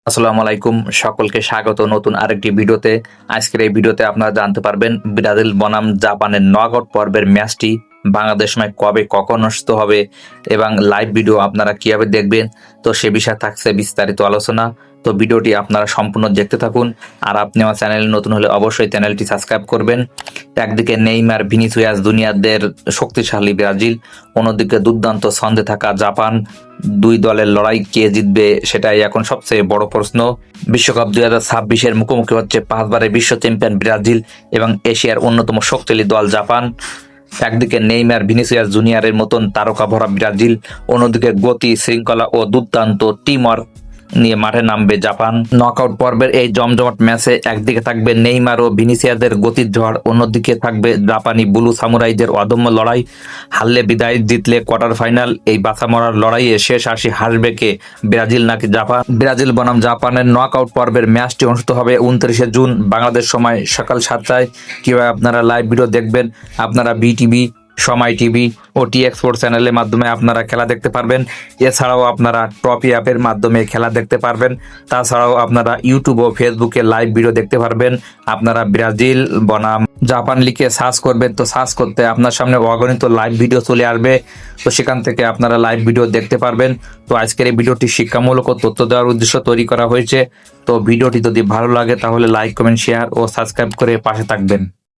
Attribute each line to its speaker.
Speaker 1: আসসালামু আলাইকুম, সকলকে স্বাগত নতুন আরেকটি ভিডিওতে। আজকের এই ভিডিওতে আপনারা জানতে পারবেন ব্রাজিল বনাম জাপানের নকআউট পর্বের ম্যাচটি বাংলাদেশ সময় কবে কখন অনুষ্ঠিত হবে এবং লাইভ ভিডিও আপনারা কিভাবে দেখবেন, তো সে বিষয়ে থাকছে বিস্তারিত আলোচনা। তো ভিডিওটি আপনারা সম্পূর্ণ দেখতে থাকুন। আর আপনি আমার চ্যানেলে নতুন হলে অবশ্যই চ্যানেলটি সাবস্ক্রাইব করবেন। একদিকে নেইমার, ভিনিসিয়াস জুনিয়রদের শক্তিশালী ব্রাজিল, অন্যদিকে দুর্দান্ত ছন্দে থাকা জাপান। দুই দলের লড়াই কে জিতবে সেটাই এখন সবচেয়ে বড় প্রশ্ন। বিশ্বকাপ 2026-এর মুখোমুখি হচ্ছে 5বারের বিশ্ব চ্যাম্পিয়ন ব্রাজিল এবং এশিয়ার অন্যতম শক্তিশালী দল জাপান। একদিকে নেইমার, ভিনিসিয়াস জুনিয়রের মতন তারকা ভরা ব্রাজিল, অন্যদিকে গতি, শৃঙ্খলা ও দুর্দান্ত টিমওয়ার্ক নিয়ে মাঠে নামবে জাপান। নকআউট পর্বের এই জমজমাট ম্যাচে একদিকে থাকবে নেইমার ও ভিনিসিয়াসদের গতির ঝড়, অন্যদিকে থাকবে জাপানি ব্লু সামুরাইদের অদম্য লড়াই। হারলে বিদায়, জিতলে কোয়ার্টার ফাইনাল। এই বাঁচা মরার লড়াইয়ে শেষ হাসি হাসবে কে, ব্রাজিল নাকি জাপান? ব্রাজিল বনাম জাপানের নকআউট পর্বের ম্যাচটি অনুষ্ঠিত হবে 29শে জুন বাংলাদেশ সময় সকাল 7টায়। কিভাবে আপনারা লাইভ ভিডিও দেখবেন? আপনারা বিটিভি, সময় টিভি ও টি-এক্সপোর্ট চ্যানেলের মাধ্যমে আপনারা খেলা দেখতে পারবেন। এছাড়াও আপনারা ট্রফি অ্যাপের মাধ্যমে খেলা দেখতে পারবেন। তাছাড়াও আপনারা ইউটিউব ও ফেসবুকে লাইভ ভিডিও দেখতে পারবেন। আপনারা ব্রাজিল বনাম জাপান লিখে সার্চ করবেন, তো সার্চ করতে আপনার সামনে অগণিত লাইভ ভিডিও চলে আসবে। তো সেখান থেকে আপনারা লাইভ ভিডিও দেখতে পারবেন। তো আজকের এই ভিডিওটি শিক্ষামূলক ও তথ্য দেওয়ার উদ্দেশ্য তৈরি করা হয়েছে। তো ভিডিওটি যদি ভালো লাগে তাহলে লাইক, কমেন্ট, শেয়ার ও সাবস্ক্রাইব করে পাশে থাকবেন।